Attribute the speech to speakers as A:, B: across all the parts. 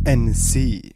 A: NSC.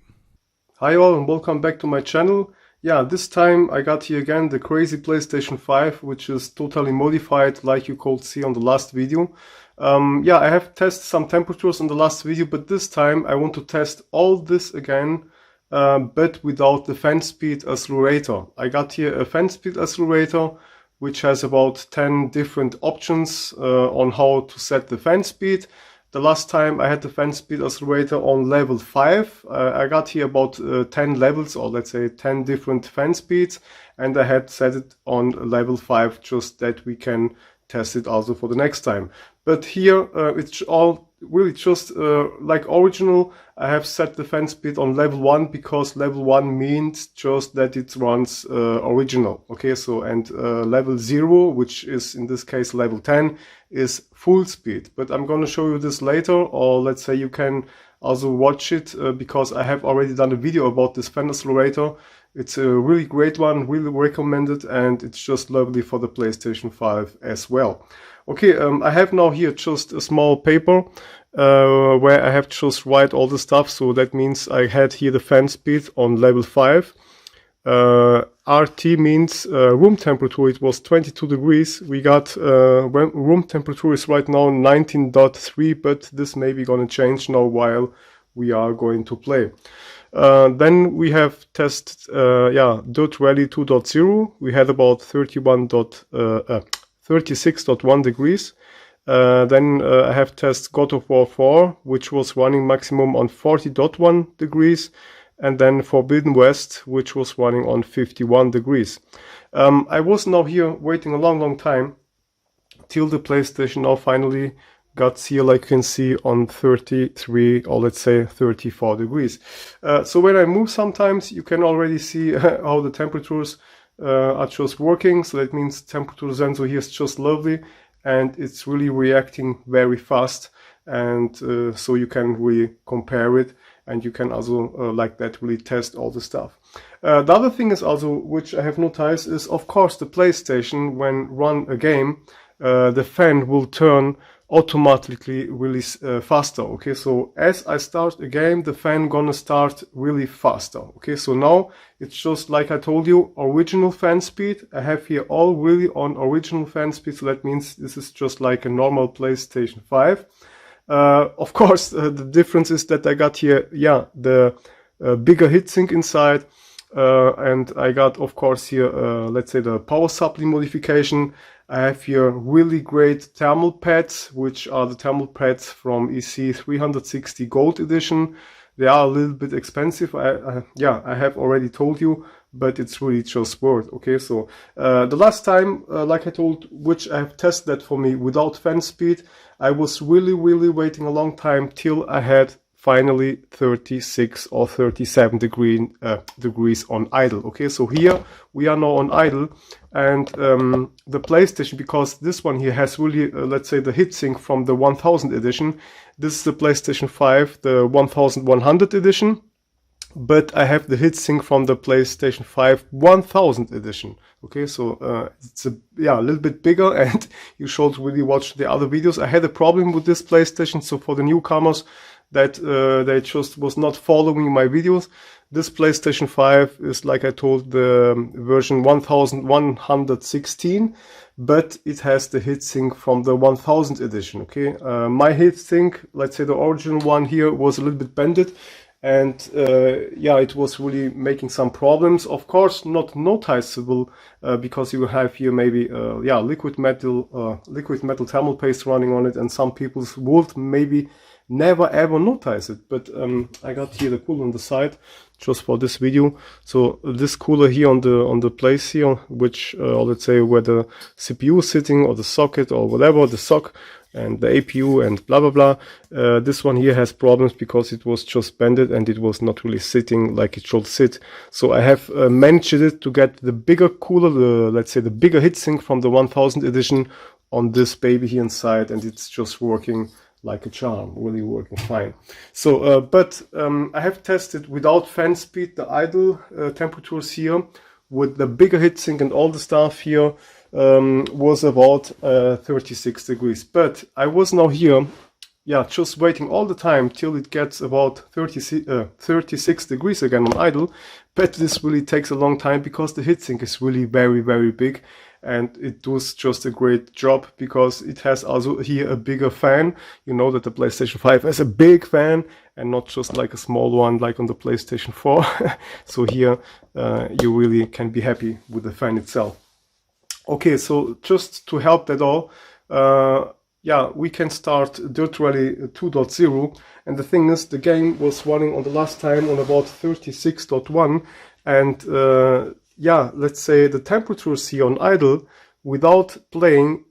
B: Hi all and welcome back to my channel. Yeah, this time I got here again the crazy PlayStation 5, which is totally modified like you could see on the last video. Yeah, I have tested some temperatures in the last video, but this time I want to test all this again, but without the fan speed accelerator. I got here a fan speed accelerator, which has about 10 different options on how to set the fan speed. The last time I had the fan speed accelerator on level 5. I got here about 10 levels, or let's say 10 different fan speeds, and I had set it on level 5 just that we can test it also for the next time. But here it's all really just like original. I have set the fan speed on level 1 because level 1 means just that it runs original. Okay, so and level 0, which is in this case level 10, is full speed. But I'm going to show you this later, or let's say you can also watch it because I have already done a video about this fan accelerator. It's a really great one, really recommended, and it's just lovely for the PlayStation 5 as well. Okay, I have now here just a small paper where I have just write all the stuff. So that means I had here the fan speed on level 5. RT means room temperature. It was 22 degrees. We got room temperature is right now 19.3, but this may be gonna change now while we are going to play. Then we have tested Dirt Rally 2.0. We had about 36.1 degrees. Then I have tested God of War 4, which was running maximum on 40.1 degrees. And then Forbidden West, which was running on 51 degrees. I was now here waiting a long time till the PlayStation now finally got here, like you can see, on 33 or let's say 34 degrees. So when I move sometimes, you can already see how the temperatures are just working. So that means temperature sensor here is just lovely, and it's really reacting very fast. And so you can really compare it, and you can also like that really test all the stuff. The other thing is also, which I have noticed, is of course the PlayStation, when run a game, the fan will turn automatically really faster. Okay, so as I start a game, the fan gonna start really faster. Okay, so now it's just like I told you, original fan speed. I have here all really on original fan speed, so that means this is just like a normal PlayStation 5. Of course, the difference is that I got here, yeah, the bigger heatsink inside, and I got, of course, here, let's say the power supply modification. I have here really great thermal pads, which are the thermal pads from EC 360 Gold Edition. They are a little bit expensive. I have already told you, but it's really just worth. Okay, so the last time, like I told, which I have tested that for me without fan speed, I was really waiting a long time till I had finally 36 or 37 degrees on idle. Okay, so here we are now on idle, and the PlayStation, because this one here has really let's say the heatsink from the 1000 edition. This is the PlayStation 5, the 1100 edition, but I have the heatsink from the PlayStation 5 1000 edition. Okay, so it's a little bit bigger, and you should really watch the other videos. I had a problem with this PlayStation, so for the newcomers that they just was not following my videos, this PlayStation 5 is, like I told, the version 1116, but it has the heatsink from the 1000 edition. Okay, my heatsink, let's say the original one here, was a little bit bended, and it was really making some problems. Of course, not noticeable because you have here maybe liquid metal thermal paste running on it, and some people would maybe never ever notice it. But I got here the cooler on the side just for this video. So this cooler here on the place here, which let's say where the CPU is sitting, or the socket, or whatever, the sock and the APU and blah blah blah, this one here has problems because it was just bended and it was not really sitting like it should sit. So I have managed it to get the bigger cooler, let's say the bigger heatsink from the 1000 edition on this baby here inside, and it's just working like a charm, really working fine. So but I have tested without fan speed the idle temperatures here with the bigger heatsink, and all the stuff here was about 36 degrees. But I was now here yeah, just waiting all the time till it gets about 36 degrees again on idle. But this really takes a long time because the heatsink is really very, very big, and it does just a great job because it has also here a bigger fan. You know that the PlayStation 5 has a big fan and not just like a small one like on the PlayStation 4. So here you really can be happy with the fan itself. Okay, so just to help that all, yeah, we can start Dirt Rally 2.0, and the thing is, the game was running on the last time on about 36.1, and yeah, let's say the temperatures here on idle without playing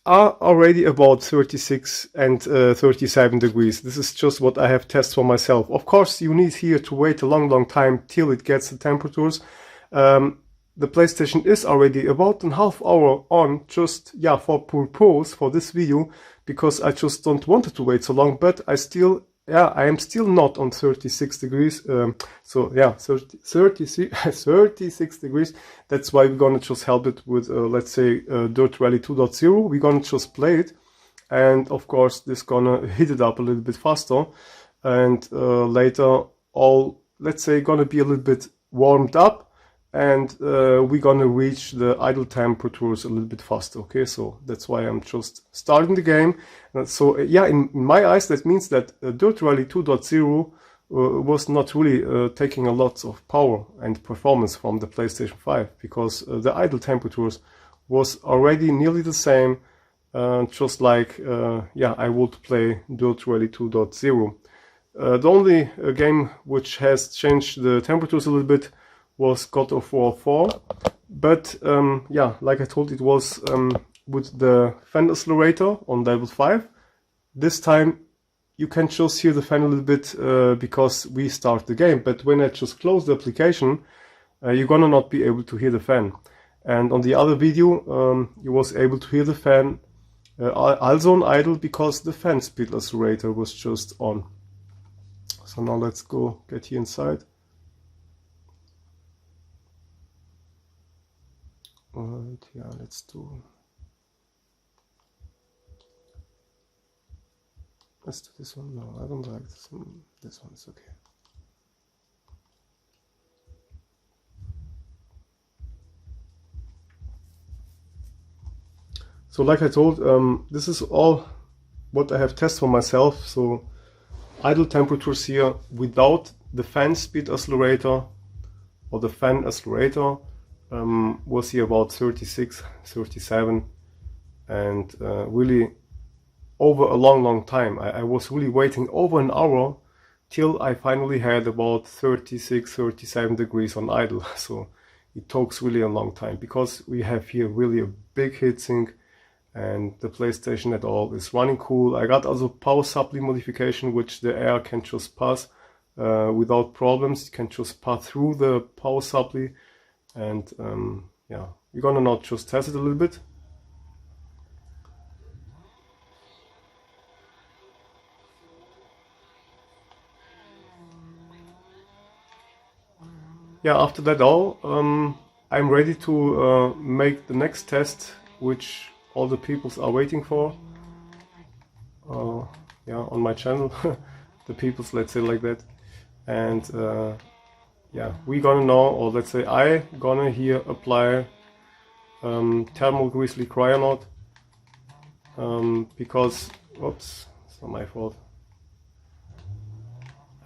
B: are already about 36 and 37 degrees. This is just what I have tested for myself. Of course, you need here to wait a long time till it gets the temperatures. The PlayStation is already about a half hour on, just, yeah, for purpose for this video, because I just don't want it to wait so long, but I still, yeah, I am still not on 36 degrees, so yeah, 36 degrees. That's why we're gonna just help it with, let's say, Dirt Rally 2.0. We're gonna just play it, and of course this gonna heat it up a little bit faster, and later all, let's say, gonna be a little bit warmed up, and we're gonna reach the idle temperatures a little bit faster. Okay, so that's why I'm just starting the game. So yeah, in my eyes, that means that Dirt Rally 2.0 was not really taking a lot of power and performance from the PlayStation 5, because the idle temperatures was already nearly the same, just like yeah, I would play Dirt Rally 2.0. The only game which has changed the temperatures a little bit was God of War 4, but yeah, like I told, it was with the fan accelerator on level 5. This time you can just hear the fan a little bit because we start the game, but when I just close the application, you're gonna not be able to hear the fan. And on the other video, you was able to hear the fan also on idle because the fan speed accelerator was just on. So now let's go get here inside. Alright, yeah, let's do this one. No, I don't like this one. This one's okay. So like I told, this is all what I have tested for myself. So idle temperatures here without the fan speed accelerator or the fan accelerator was here about 36, 37, and really over a long time. I was really waiting over an hour till I finally had about 36, 37 degrees on idle. So it takes really a long time because we have here really a big heatsink, and the PlayStation at all is running cool. I got also power supply modification, which the air can just pass without problems. It can just pass through the power supply. And yeah, we're gonna now just test it a little bit. Yeah, after that all, I'm ready to make the next test, which all the peoples are waiting for. Yeah, on my channel, the peoples, let's say like that. And yeah, we're gonna know, or let's say I gonna here apply thermal grizzly cryonaut, because, oops, it's not my fault.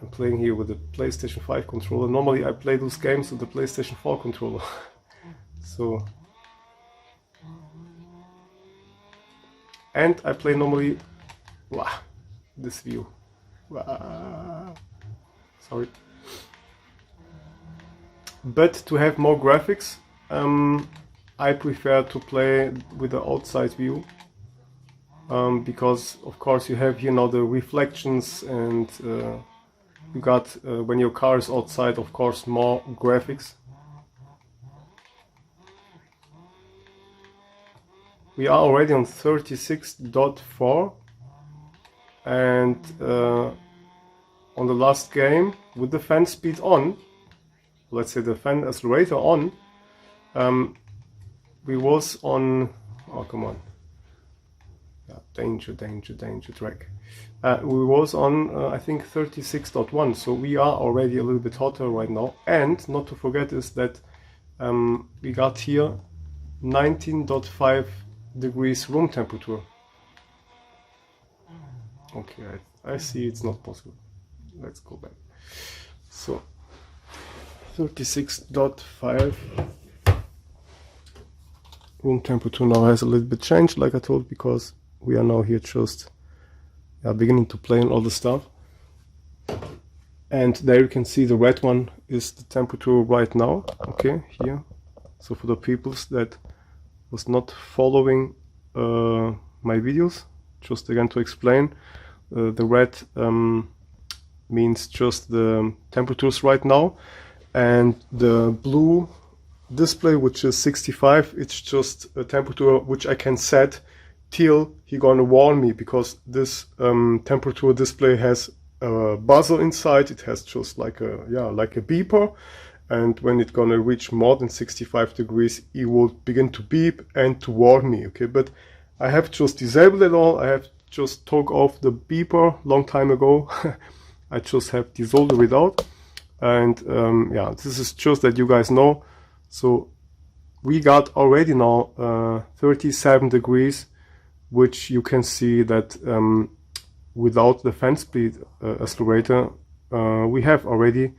B: I'm playing here with the PlayStation 5 controller. Normally I play those games with the PlayStation 4 controller. So, and I play normally, wow, this view. Wow. Sorry. But to have more graphics, I prefer to play with the outside view, because of course you have here now the reflections, and you got when your car is outside, of course, more graphics. We are already on 36.4, and on the last game with the fan speed on, let's say the fan accelerator on, we was on, oh come on, yeah, danger track. We was on I think 36.1, so we are already a little bit hotter right now. And not to forget is that we got here 19.5 degrees room temperature. Okay, I see it's not possible. Let's go back. So 36.5 room temperature now has a little bit changed, like I told, because we are now here just beginning to play on all the stuff. And there you can see the red one is the temperature right now. Okay, here. So for the peoples that was not following my videos, just again to explain, the red means just the temperatures right now, and the blue display, which is 65, it's just a temperature which I can set till he gonna warn me, because this temperature display has a buzzer inside. It has just like a beeper, and when it's gonna reach more than 65 degrees, it will begin to beep and to warn me. Okay, but I have just disabled it all. I have just took off the beeper long time ago. I just have dissolved it out, and yeah, this is just that you guys know. So we got already now 37 degrees, which you can see that without the fan speed accelerator we have already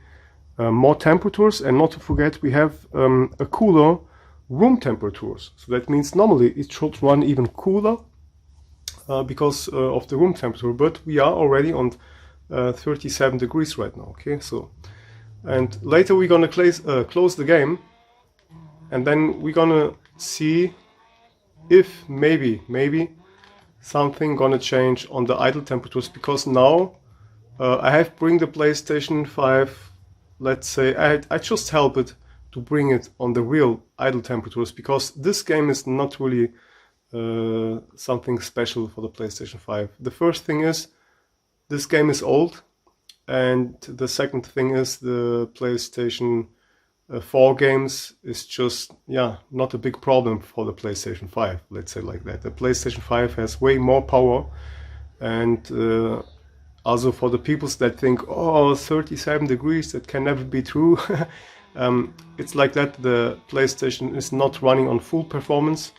B: more temperatures. And not to forget, we have a cooler room temperatures. So that means normally it should run even cooler because of the room temperature, but we are already on 37 degrees right now. Okay, so and later we're gonna close the game, and then we're gonna see if maybe something gonna change on the idle temperatures, because now I have bring the PlayStation 5, let's say I just help it to bring it on the real idle temperatures, because this game is not really something special for the PlayStation 5. The first thing is this game is old, and the second thing is the PlayStation 4 games is just not a big problem for the PlayStation 5, let's say like that. The PlayStation 5 has way more power, and also for the peoples that think, oh, 37 degrees, that can never be true. It's like that. The PlayStation is not running on full performance.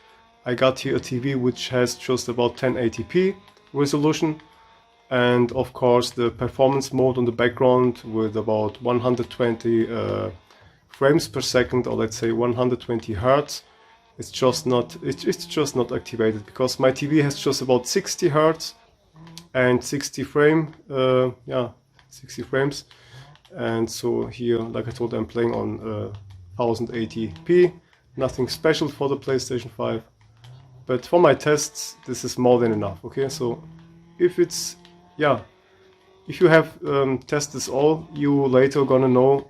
B: I got here a TV which has just about 1080p resolution, and of course the performance mode on the background with about 120 frames per second, or let's say 120 hertz. It's just not activated, because my TV has just about 60 hertz and 60 frames, and so here, like I told, I'm playing on 1080p. Nothing special for the PlayStation 5, but for my tests this is more than enough. Okay, so if it's if you have tested this all, you later gonna know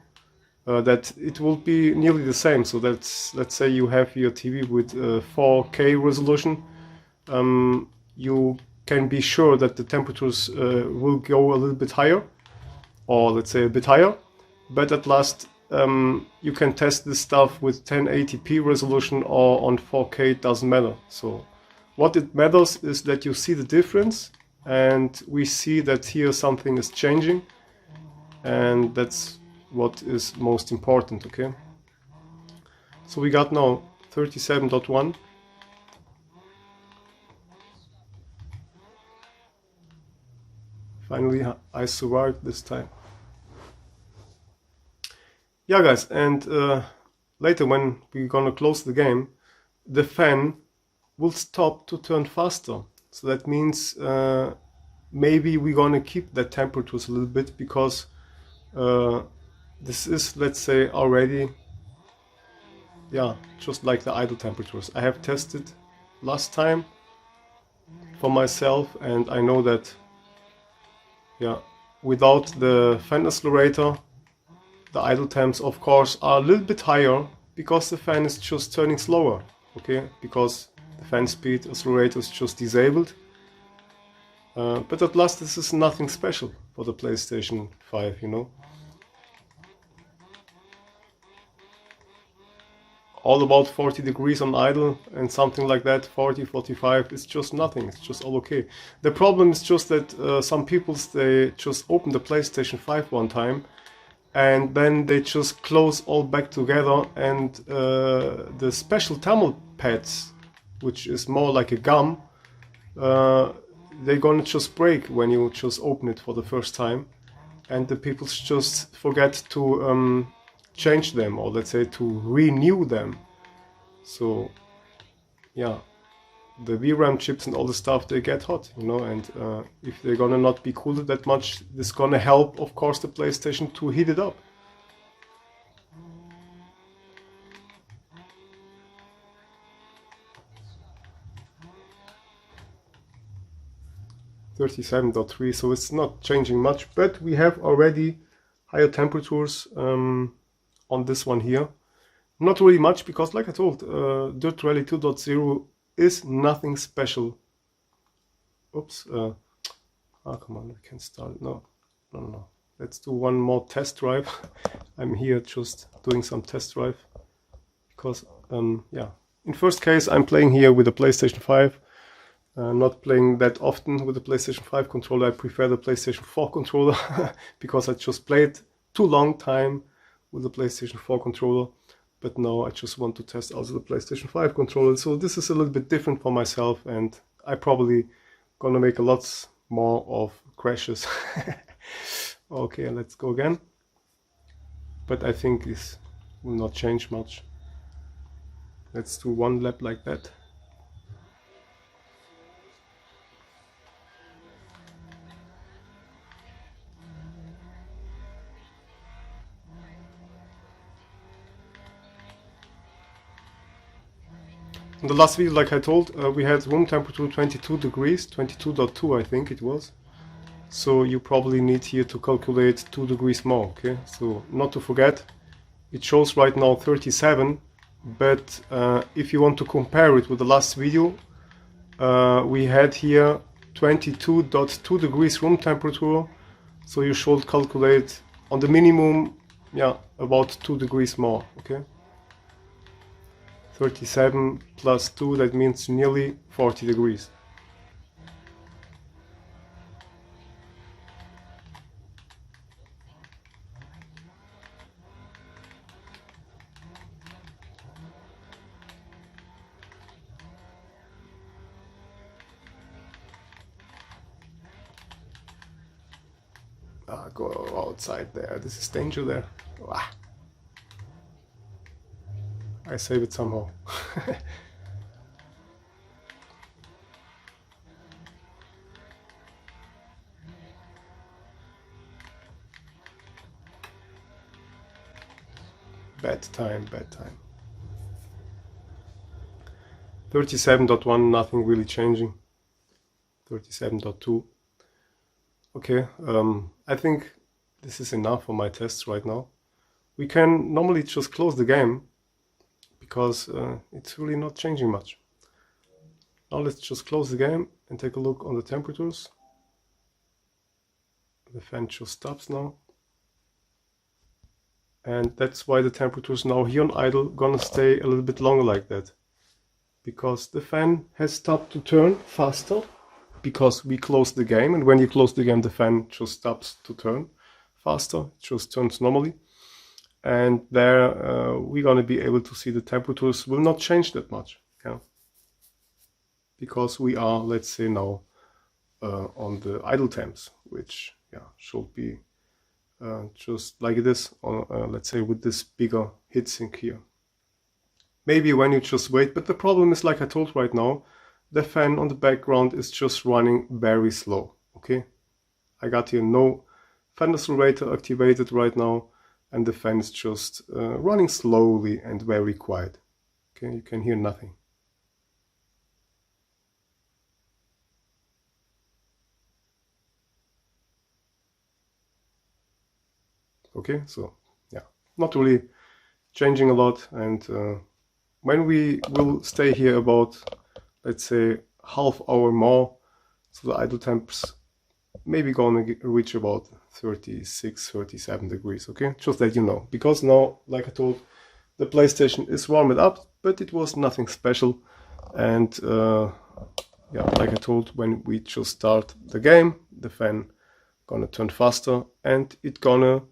B: that it will be nearly the same. So that's, let's say you have your TV with 4K resolution, you can be sure that the temperatures will go a little bit higher, or let's say a bit higher, but at last you can test this stuff with 1080p resolution or on 4K, it doesn't matter. So what it matters is that you see the difference, and we see that here something is changing, and that's what is most important. Okay, so we got now 37.1. Finally I survived this time. Yeah guys, and later when we're gonna close the game, the fan will stop to turn faster. So that means maybe we're gonna keep the temperatures a little bit, because this is, let's say, already just like the idle temperatures. I have tested last time for myself, and I know that without the fan accelerator the idle temps of course are a little bit higher, because the fan is just turning slower. Okay, because the fan speed accelerator is just disabled. But at last this is nothing special for the PlayStation 5, you know. all about 40 degrees on idle and something like that, 40, 45, it's just nothing, it's just all okay. The problem is just that some people, they just open the PlayStation 5 one time and then they just close all back together, and the special thermal pads, which is more like a gum, they're gonna just break when you just open it for the first time, and the people just forget to change them, or let's say to renew them. So yeah, the VRAM chips and all the stuff, they get hot, you know, and if they're gonna not be cooled that much, this gonna help, of course, the PlayStation to heat it up. .3, so it's not changing much, but we have already higher temperatures on this one here. Not really much, because like I told, Dirt Rally 2.0 is nothing special. Oops, oh come on, I can't start it. No. Let's do one more test drive. I'm here just doing some test drive, because yeah, in first case I'm playing here with the PlayStation 5. Not playing that often with the PlayStation 5 controller. I prefer the PlayStation 4 controller because I just played too long time with the PlayStation 4 controller. But now I just want to test also the PlayStation 5 controller. So this is a little bit different for myself, and I probably gonna make a lot more of crashes. Okay, let's go again. But I think this will not change much. Let's do one lap like that. In the last video, like I told, we had room temperature 22 degrees, 22.2 I think it was. So you probably need here to calculate 2 degrees more, okay? So not to forget, it shows right now 37, but if you want to compare it with the last video, we had here 22.2 degrees room temperature, so you should calculate on the minimum, yeah, about 2 degrees more, okay? 37 plus 2, that means nearly 40 degrees. Go outside there, this is danger there. Ah. I save it somehow. Bad time, bad time. 37.1, nothing really changing. 37.2. Okay, I think this is enough for my tests right now. We can normally just close the game, because it's really not changing much. Now let's just close the game and take a look on the temperatures. The fan just stops now. And that's why the temperatures now here on idle gonna stay a little bit longer like that. Because the fan has stopped to turn faster, because we closed the game, and when you close the game the fan just stops to turn faster, it just turns normally. And there we're gonna be able to see the temperatures will not change that much, yeah? Because we are, let's say now, on the idle temps, which yeah should be just like this, let's say with this bigger heatsink here. Maybe when you just wait, but the problem is, like I told right now, the fan on the background is just running very slow, okay? I got here no fan accelerator activated right now, and the fan is just running slowly and very quiet, okay? You can hear nothing. Okay, so yeah, not really changing a lot, and when we will stay here about, let's say, half hour more, so the idle temps maybe gonna reach about 36, 37 degrees, okay? Just that you know, because now, like I told, the PlayStation is warmed up, but it was nothing special. And yeah, like I told, when we just start the game, the fan gonna turn faster and it gonna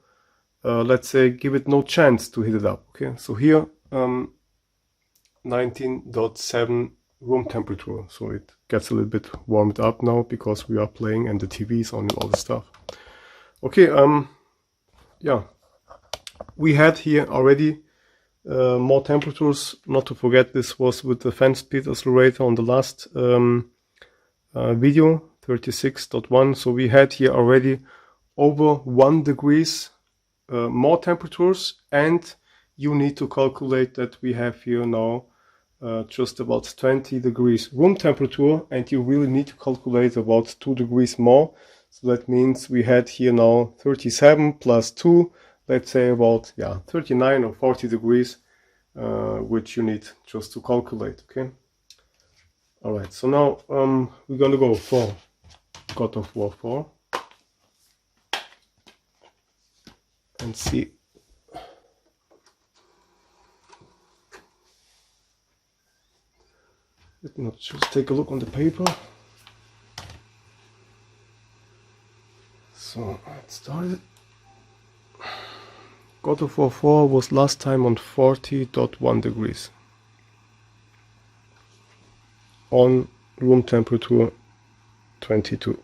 B: let's say give it no chance to heat it up. Okay, so here 19.7 room temperature, so it gets a little bit warmed up now because we are playing and the TV is on and all the stuff. Okay, yeah, we had here already more temperatures. Not to forget, this was with the fan speed accelerator on the last video, 36.1. So we had here already over 1 degrees more temperatures, and you need to calculate that we have here now just about 20 degrees room temperature, and you really need to calculate about 2 degrees more. So that means we had here now 37 plus 2, let's say about 39 or 40 degrees, which you need just to calculate. Okay. All right. So now we're gonna go for God of War 4 and see. Let me just take a look on the paper. So let's start it. God of War 4 was last time on 40.1 degrees on room temperature 22.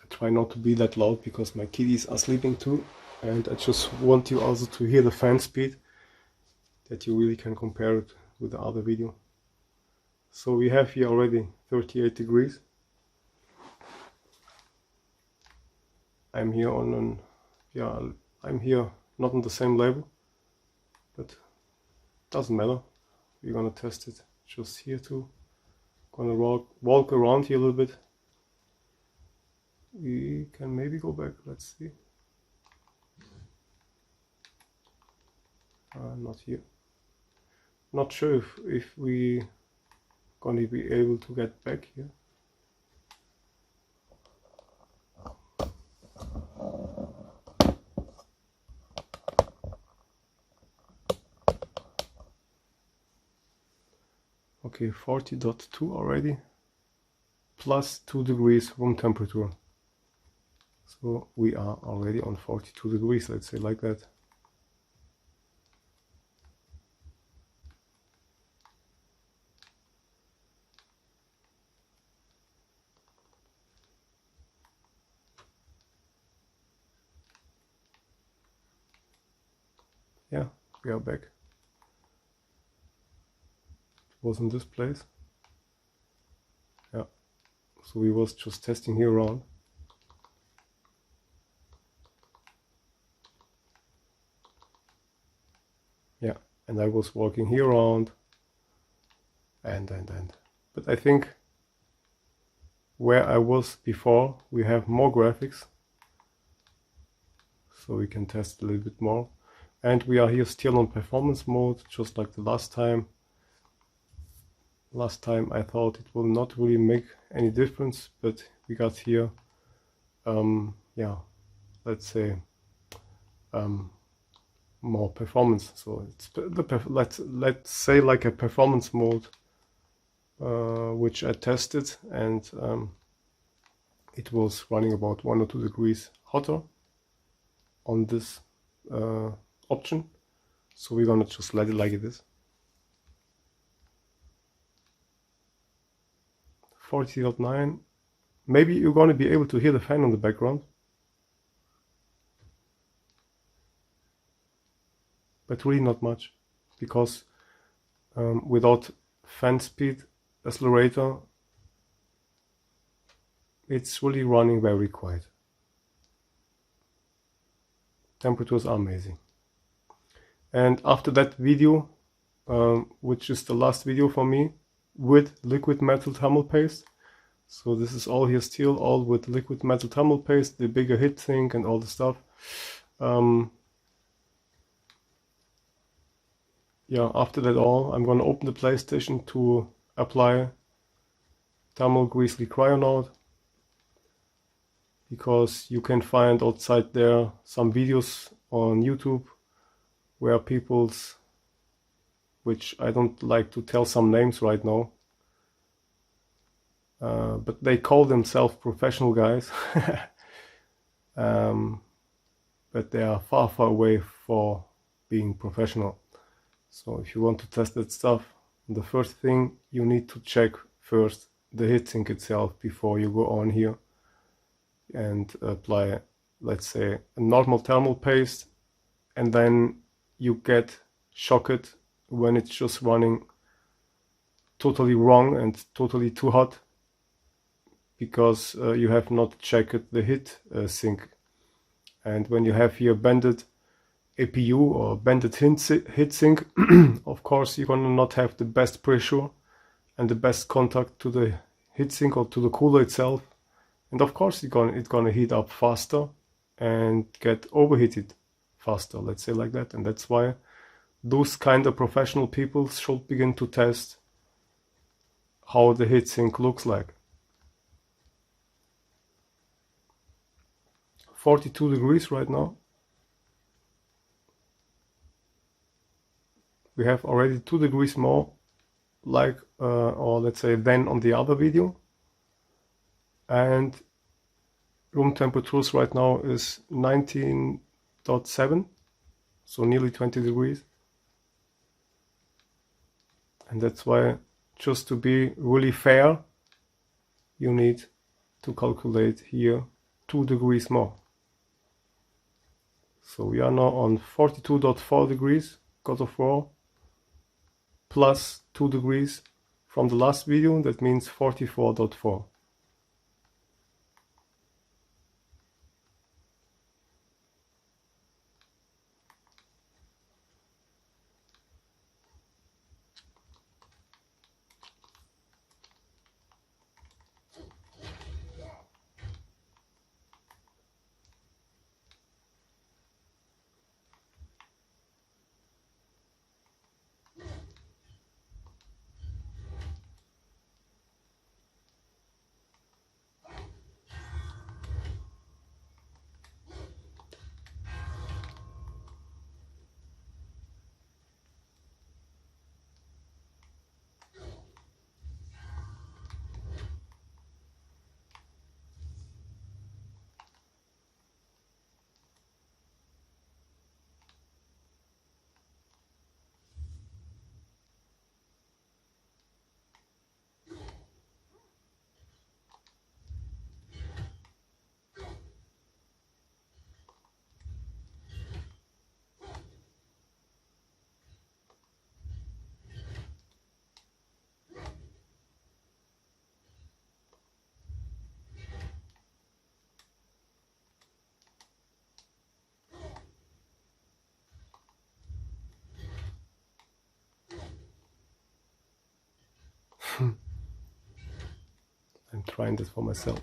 B: Try not to be that loud because my kiddies are sleeping too, and I just want you also to hear the fan speed, that you really can compare it with the other video. So we have here already 38 degrees. I'm here on an, I'm here not on the same level, but doesn't matter. We're gonna test it just here too. Gonna walk around here a little bit. We can maybe go back, let's see. Not here. Not sure if we gonna be able to get back here. Okay, 40.2 already, plus 2 degrees room temperature. So we are already on 42 degrees, let's say like that. Yeah, we are back. It was in this place. Yeah, so we was just testing here around. Yeah, and I was walking here around and. But I think where I was before, we have more graphics. So we can test a little bit more. And we are here still on performance mode, just like the last time. Last time I thought it will not really make any difference, but we got here, yeah, let's say, more performance. So it's let's say like a performance mode, which I tested, and it was running about 1 or 2 degrees hotter on this option. So we're gonna just let it like it is. 40.9. Maybe you're gonna be able to hear the fan on the background, but really not much, because without fan speed accelerator, it's really running very quiet. Temperatures are amazing. And after that video, which is the last video for me with liquid metal thermal paste. So this is all here still, all with liquid metal thermal paste, the bigger heatsink and all the stuff. Yeah, after that all, I'm gonna open the PlayStation to apply thermal grease cryonaut, because you can find outside there some videos on YouTube where people's, which I don't like to tell some names right now, but they call themselves professional guys, but they are far away for being professional. So if you want to test that stuff, the first thing you need to check first the heatsink itself before you go on here and apply, let's say, a normal thermal paste, and then you get shocked when it's just running totally wrong and totally too hot, because you have not checked the heat sink. And when you have here bended APU or bended heatsink, of course you're gonna not have the best pressure and the best contact to the heatsink or to the cooler itself, and of course it's gonna heat up faster and get overheated faster, let's say like that. And that's why those kind of professional people should begin to test how the heatsink looks like. 42 degrees right now. We have already 2 degrees more, like or let's say than on the other video, and room temperatures right now is 19.7, so nearly 20 degrees. And that's why, just to be really fair, you need to calculate here 2 degrees more. So we are now on 42.4 degrees God of War, plus 2 degrees from the last video, that means 44.4. I'm trying this for myself.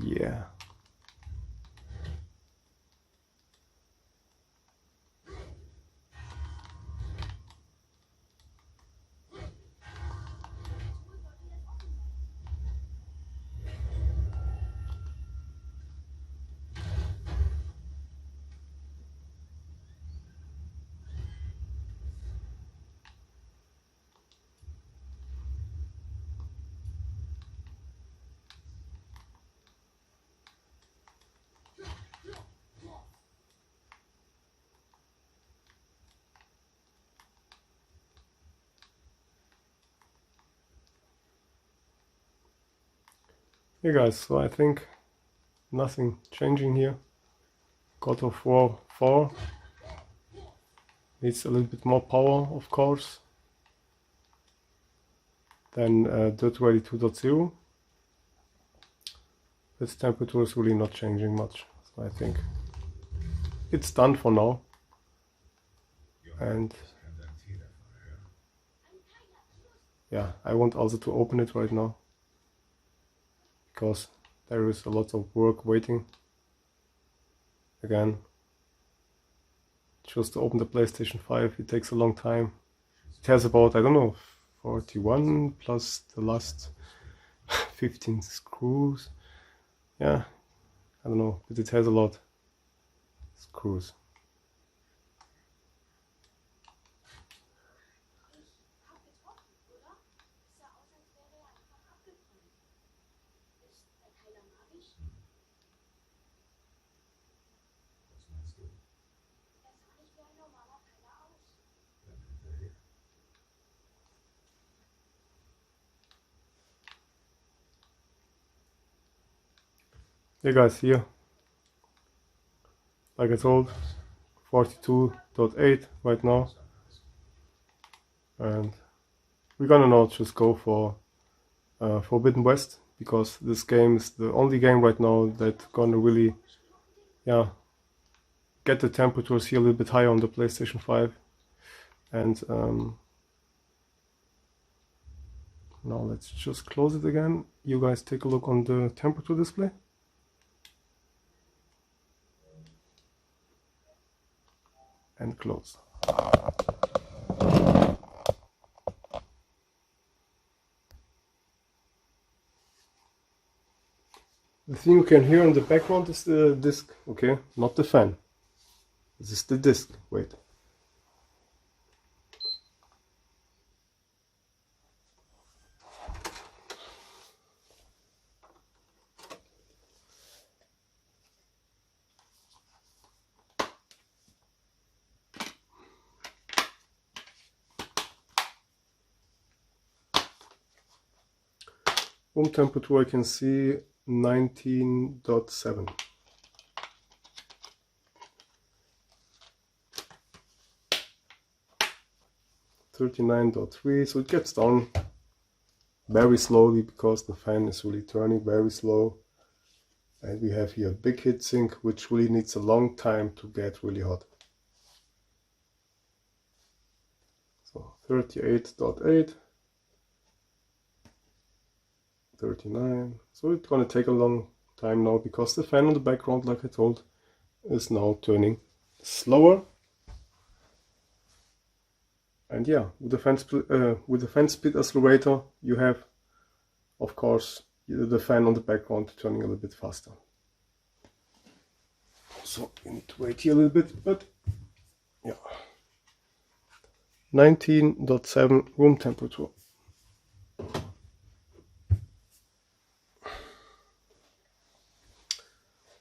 B: Yeah. Hey guys, so I think nothing changing here. God of War 4 needs a little bit more power, of course, than Dirt Rally 2.0. Its temperature is really not changing much, so I think it's done for now. And yeah, I want also to open it right now, because there is a lot of work waiting. Again, just to open the PlayStation 5, it takes a long time. It has about, I don't know, 41 plus the last 15 screws. Yeah, I don't know, but it has a lot of screws. Hey guys, here, like I told, 42.8 right now, and we're gonna not just go for Forbidden West, because this game is the only game right now that gonna really, yeah, get the temperatures here a little bit higher on the PlayStation 5. And now let's just close it again. You guys take a look on the temperature display. And close. The thing you can hear in the background is the disc, okay? Not the fan. This is the disc. Wait. Room temperature I can see 19.7. .3, so it gets down very slowly because the fan is really turning very slow. And we have here a big heatsink which really needs a long time to get really hot. So 38.8. 39. So it's gonna take a long time now because the fan on the background, like I told, is now turning slower. And yeah, with the fan speed accelerator, you have, of course, the fan on the background turning a little bit faster. So you need to wait here a little bit, but yeah, 19.7 room temperature.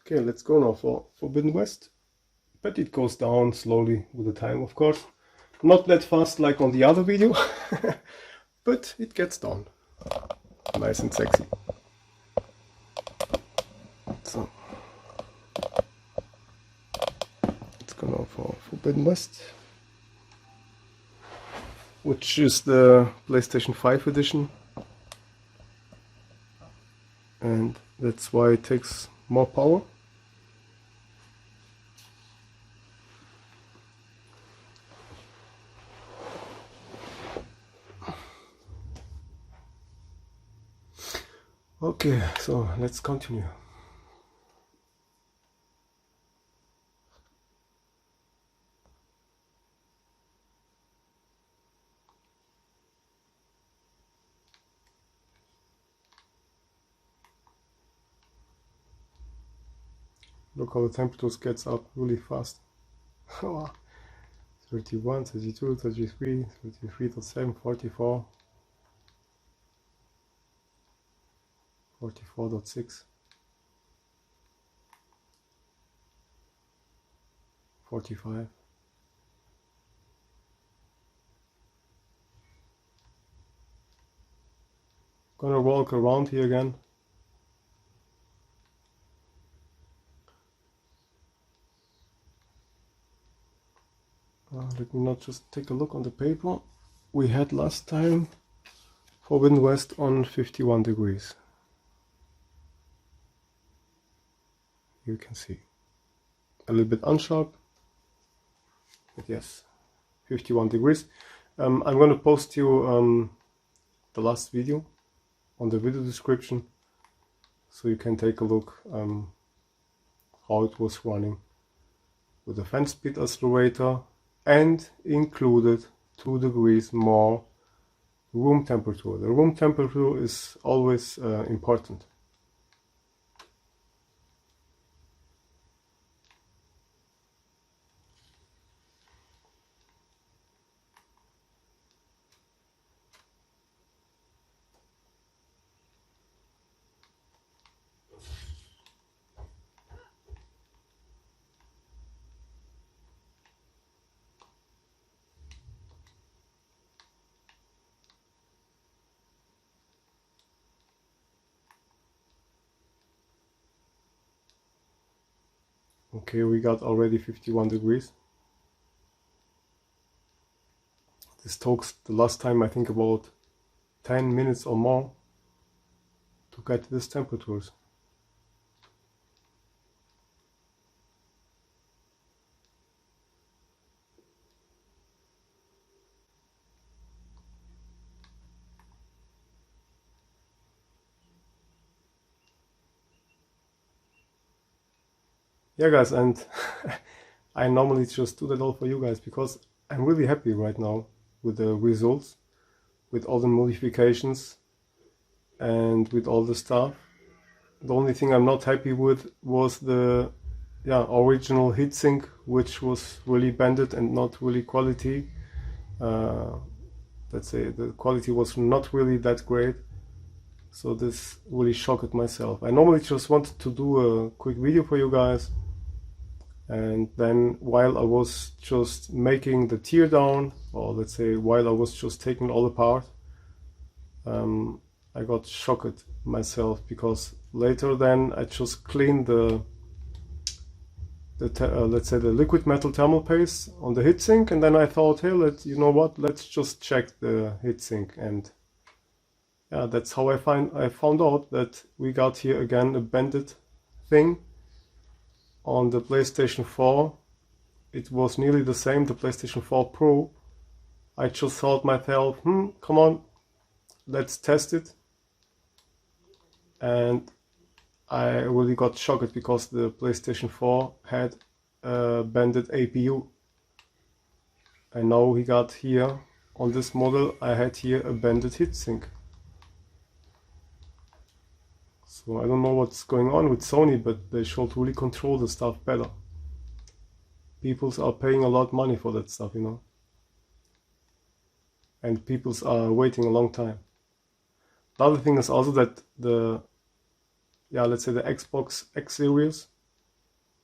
B: Okay, let's go now for Forbidden West, but it goes down slowly with the time, of course. Not that fast like on the other video, but it gets down. Nice and sexy. So, let's go now for Forbidden West, which is the PlayStation 5 edition. And that's why it takes more power. Okay, so let's continue. Look how the temperatures gets up really fast. 31, 32, 33, 33.7, 44, 44.6, 45. Gonna walk around here again. Let me not just take a look on the paper. We had last time Forbidden West on 51 degrees. You can see a little bit unsharp, but yes, 51 degrees. I'm going to post you the last video on the video description, so you can take a look how it was running with the fan speed accelerator, and included 2 degrees more room temperature. The room temperature is always important. Okay, we got already 51 degrees. This took the last time I think about 10 minutes or more to get these temperatures. Yeah guys, and I normally just do that all for you guys because I'm really happy right now with the results, with all the modifications and with all the stuff. The only thing I'm not happy with was the original heatsink, which was really banded and not really quality. Let's say the quality was not really that great, so this really shocked myself. I normally just wanted to do a quick video for you guys, and then while I was just making the tear down, or let's say while I was just taking all apart, I got shocked myself, because later then I just cleaned let's say the liquid metal thermal paste on the heatsink, and then I thought, hey, you know what, let's just check the heatsink. And yeah, that's how I found out that we got here again a banded thing. On the PlayStation 4 it was nearly the same, the PlayStation 4 Pro. I just thought myself, come on, let's test it. And I really got shocked because the PlayStation 4 had a banded APU. And now we got here on this model, I had here a banded heatsink. So I don't know what's going on with Sony, but they should really control the stuff better. People are paying a lot of money for that stuff, you know. And people are waiting a long time. The other thing is also that let's say the Xbox X series,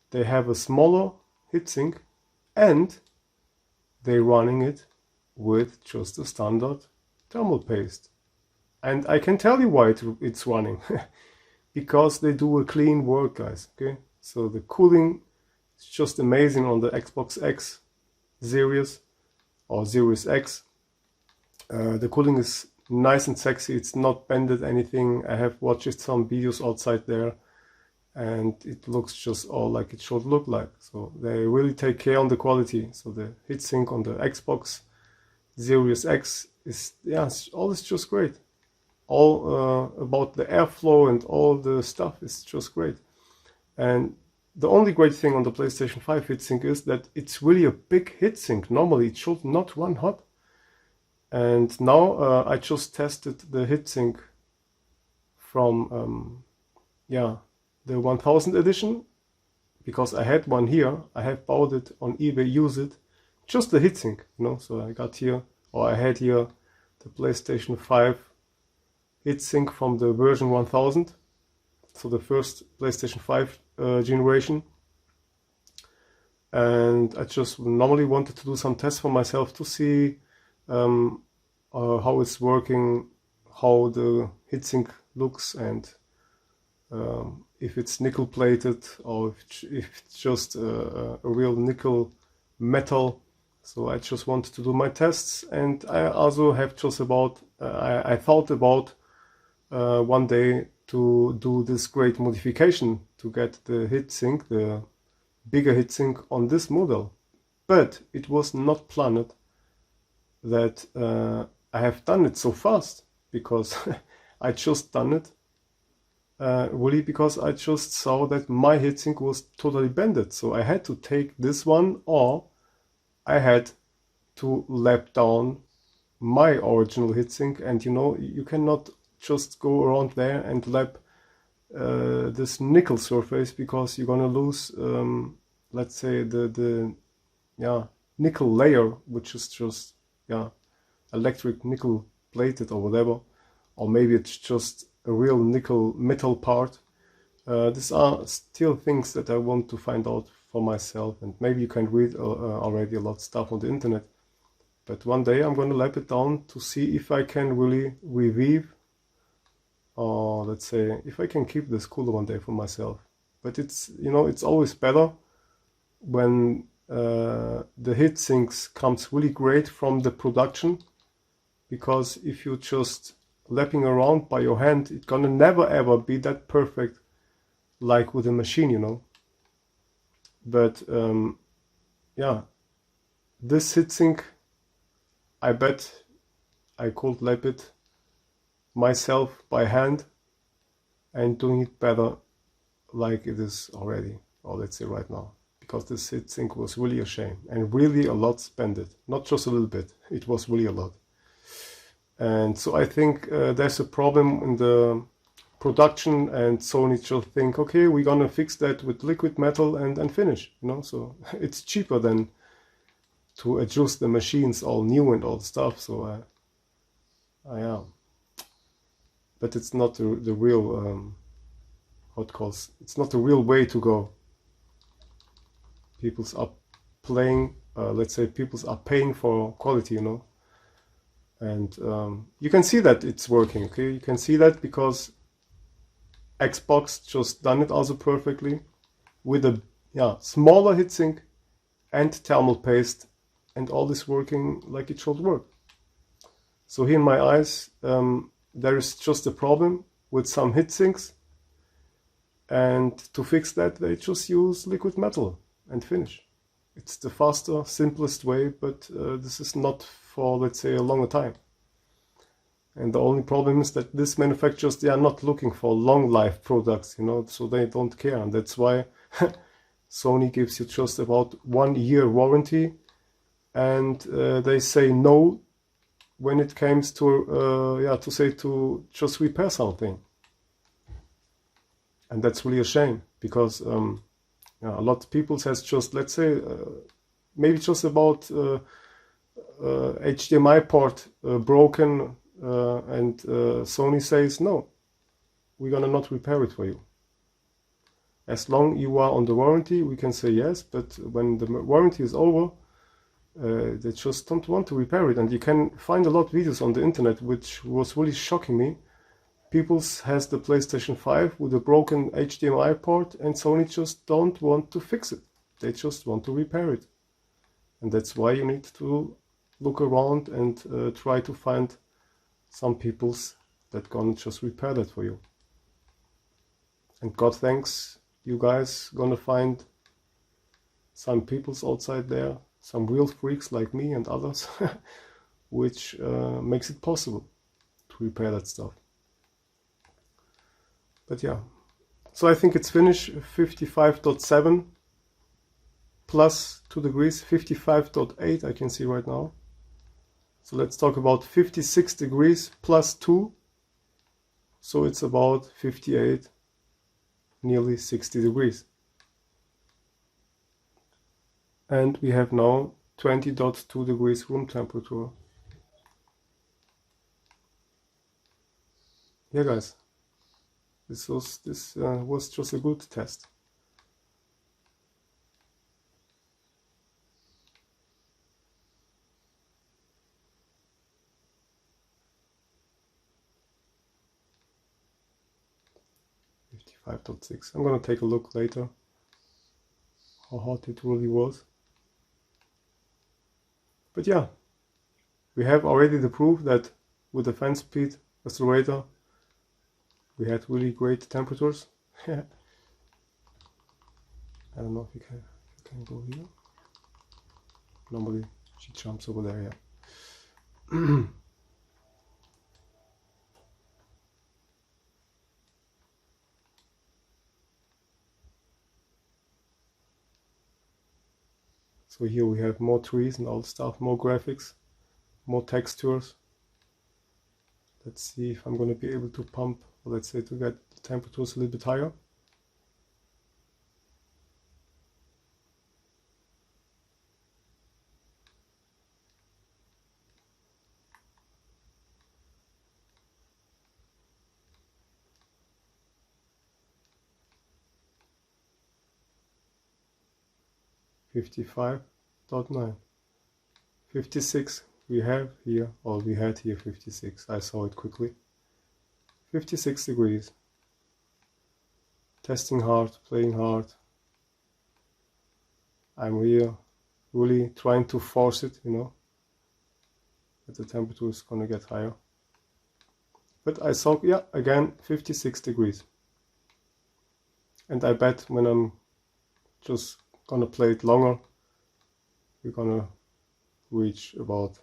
B: they have a smaller heatsink and they're running it with just a standard thermal paste. And I can tell you why it's running. Because they do a clean work, guys. Okay, so the cooling is just amazing on the Xbox X series or Series X. The cooling is nice and sexy. It's not bended anything. I have watched some videos outside there, and it looks just all like it should look like. So they really take care on the quality. So the heatsink on the Xbox Series X is, all is just great. All about the airflow and all the stuff is just great. And the only great thing on the PlayStation 5 heatsink is that it's really a big heatsink. Normally it should not run hot. And now I just tested the heatsink from the 1000 edition, because I had one here. I have bought it on eBay, use it, just the heatsink, you know. So I got here, or I had here the PlayStation 5 heatsink from the version 1000, so the first PlayStation 5 generation. And I just normally wanted to do some tests for myself to see how it's working, how the heatsink looks, and if it's nickel plated or if it's just a real nickel metal. So I just wanted to do my tests, and I also have just I thought about one day to do this great modification to get the bigger heatsink on this model. But it was not planned that I have done it so fast, because I just done it really because I just saw that my heatsink was totally bended. So I had to take this one, or I had to lap down my original heatsink. And you know, you cannot just go around there and lap this nickel surface, because you're gonna lose let's say the nickel layer, which is just electric nickel plated or whatever, or maybe it's just a real nickel metal part. These are still things that I want to find out for myself, and maybe you can read already a lot of stuff on the internet. But one day I'm going to lap it down to see if I can really revive, or let's say if I can keep this cooler one day for myself. But it's, you know, it's always better when the heatsinks comes really great from the production, because if you just lapping around by your hand, it's gonna never ever be that perfect like with a machine, you know. But yeah, this heatsink, I bet I could lap it myself by hand and doing it better like it is already, or let's say right now, because this heatsink was really a shame, and really a lot spent it, not just a little bit, it was really a lot. And so I think there's a problem in the production, and Sony just think, okay, we're gonna fix that with liquid metal and finish, you know. So it's cheaper than to adjust the machines all new and all the stuff. So yeah, but it's not the real it's not the real way to go. People's are playing, let's say people's are paying for quality, you know. And you can see that it's working, okay? You can see that because Xbox just done it also perfectly with a smaller heatsink and thermal paste, and all this working like it should work. So here in my eyes, there is just a problem with some heatsinks, and to fix that they just use liquid metal and finish. It's the faster, simplest way, but this is not for, let's say, a longer time. And the only problem is that these manufacturers, they are not looking for long life products, you know, so they don't care. And that's why Sony gives you just about 1 year warranty, and they say no when it comes to to just repair something. And that's really a shame, because a lot of people has just, let's say, maybe just about HDMI port broken, and Sony says, no, we're gonna not repair it for you. As long you are on the warranty, we can say yes, but when the warranty is over, they just don't want to repair it. And you can find a lot of videos on the internet, which was really shocking me. People has the PlayStation 5 with a broken HDMI port, and Sony just don't want to fix it. They just want to repair it. And that's why you need to look around and try to find some peoples that gonna just repair that for you. And God thanks, you guys gonna find some peoples outside there, some real freaks like me and others, which makes it possible to repair that stuff. But yeah, so I think it's finished. 55.7 plus 2 degrees, 55.8 I can see right now. So let's talk about 56 degrees plus 2. So it's about 58, nearly 60 degrees. And we have now 20.2 degrees room temperature. Yeah, guys, this was just a good test. .6. I'm gonna take a look later how hot it really was. But yeah, we have already the proof that with the fan speed accelerator we had really great temperatures. I don't know if you can go here. Normally she jumps over there, yeah. So here we have more trees and all stuff, more graphics, more textures. Let's see if I'm going to be able to pump, or let's say to get the temperatures a little bit higher. $55.9. 56 we have here, or we had here 56. I saw it quickly. 56 degrees. Testing hard, playing hard. I'm really trying to force it, you know, that the temperature is gonna get higher. But I saw, yeah, again, 56 degrees. And I bet when I'm just gonna play it longer, we're gonna reach about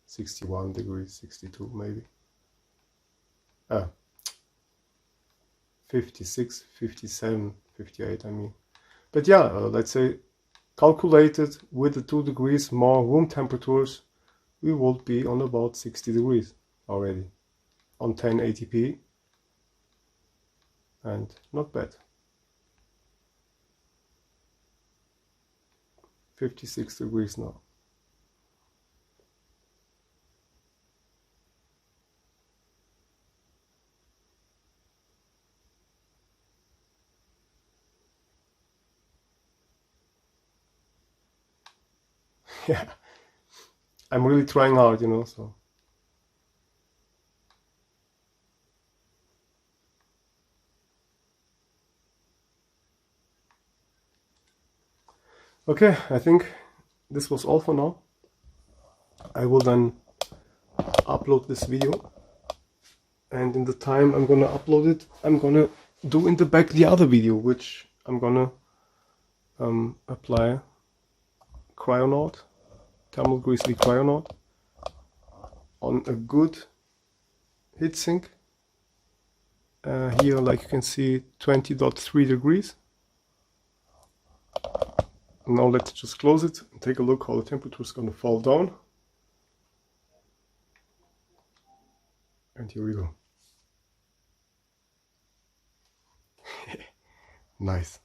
B: 61 degrees, 62 maybe. 56, 57, 58 I mean. But yeah, let's say calculated with the 2 degrees more room temperatures, we would be on about 60 degrees already on 1080p, and not bad. 56 degrees now. Yeah, I'm really trying hard, you know, so. Okay, I think this was all for now. I will then upload this video, and in the time I'm gonna upload it, I'm gonna do in the back the other video, which I'm gonna apply Cryonaut, thermal grizzly Cryonaut on a good heatsink. Here, like you can see, 20.3 degrees. Now let's just close it and take a look how the temperature is going to fall down. And here we go. Nice.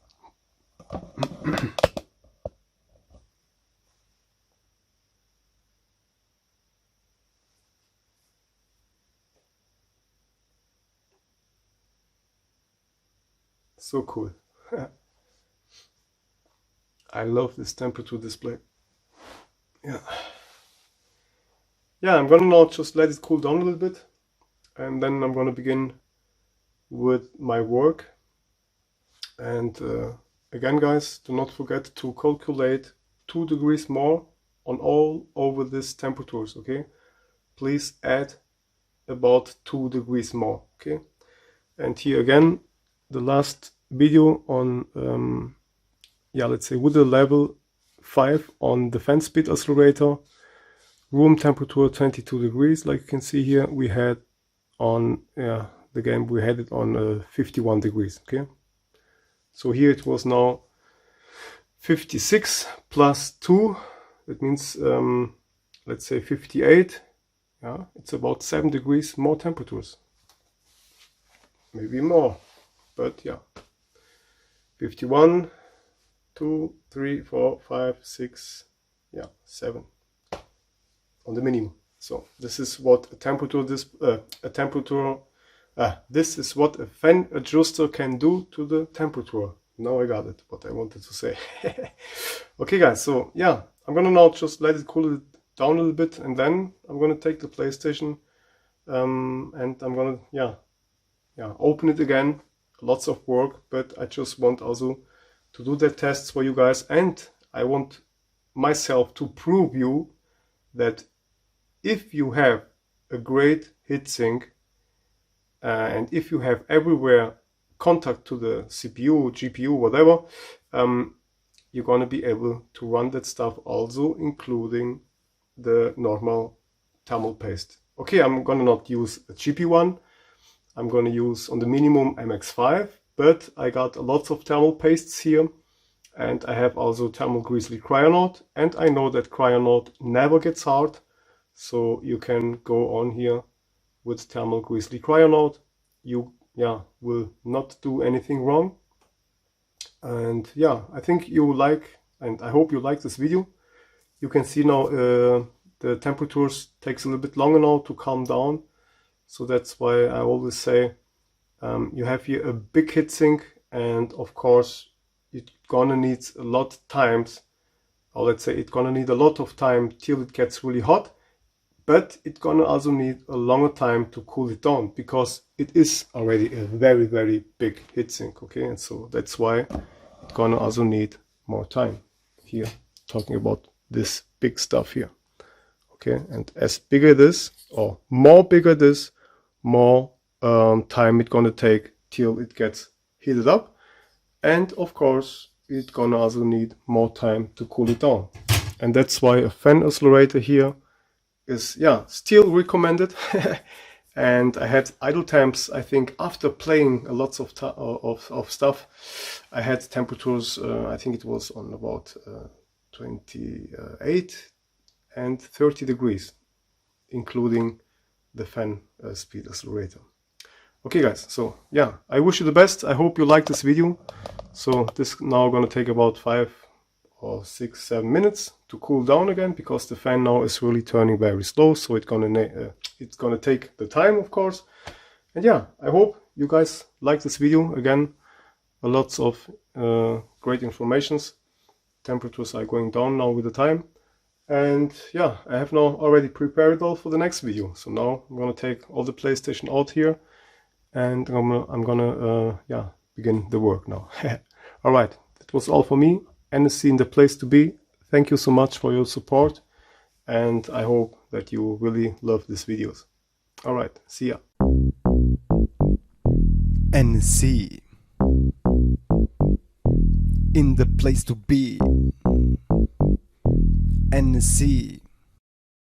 B: So cool. I love this temperature display. Yeah. Yeah, I'm gonna now just let it cool down a little bit, and then I'm gonna begin with my work. And again, guys, do not forget to calculate 2 degrees more on all over these temperatures, okay? Please add about 2 degrees more, okay? And here again, the last video on yeah, let's say with the level 5 on the fan speed accelerator, room temperature 22 degrees, like you can see here, we had on the game, we had it on 51 degrees, okay? So here it was now 56 plus 2, that means let's say 58. Yeah, it's about 7 degrees more temperatures, maybe more, but yeah, 51, 2, 3, 4, 5, 6, yeah, 7 on the minimum. So this is what a temperature this is what a fan adjuster can do to the temperature. Now I got it, what I wanted to say. Okay, guys, so yeah, I'm gonna now just let it cool it down a little bit, and then I'm gonna take the PlayStation and I'm gonna open it again. Lots of work, but I just want also to do the tests for you guys, and I want myself to prove you that if you have a great heatsink and if you have everywhere contact to the CPU, GPU, whatever, you're going to be able to run that stuff also, including the normal thermal paste. Okay, I'm gonna not use a cheapy one. I'm gonna use on the minimum MX5, but I got lots of thermal pastes here, and I have also thermal grizzly cryonaut, and I know that cryonaut never gets hard, so you can go on here with thermal grizzly cryonaut. You will not do anything wrong. And yeah, I think you like, and I hope you like this video. You can see now the temperatures takes a little bit longer now to calm down, so that's why I always say you have here a big heatsink, and of course it's gonna need a lot of times, or let's say it's gonna need a lot of time till it gets really hot, but it's gonna also need a longer time to cool it down, because it is already a very, very big heatsink, okay? And so that's why it's gonna also need more time here, talking about this big stuff here, okay? And as bigger this, or more bigger this, more time it's gonna take till it gets heated up, and of course it's gonna also need more time to cool it down. And that's why a fan accelerator here is still recommended. And I had idle temps. I think after playing a lots of stuff, I had temperatures, I think it was on about 28 and 30 degrees, including the fan speed accelerator. Okay guys, so yeah, I wish you the best. I hope you liked this video. So this now gonna take about 5 or 6, 7 minutes to cool down again, because the fan now is really turning very slow, so it's gonna take the time, of course. And yeah, I hope you guys like this video. Again, lots of great informations. Temperatures are going down now with the time, and yeah, I have now already prepared it all for the next video. So now I'm gonna take all the PlayStation out here, and I'm gonna begin the work now. All right, that was all for me. NSC in the place to be. Thank you so much for your support, and I hope that you really love these videos. All right, see ya.
A: NSC in the place to be. NSC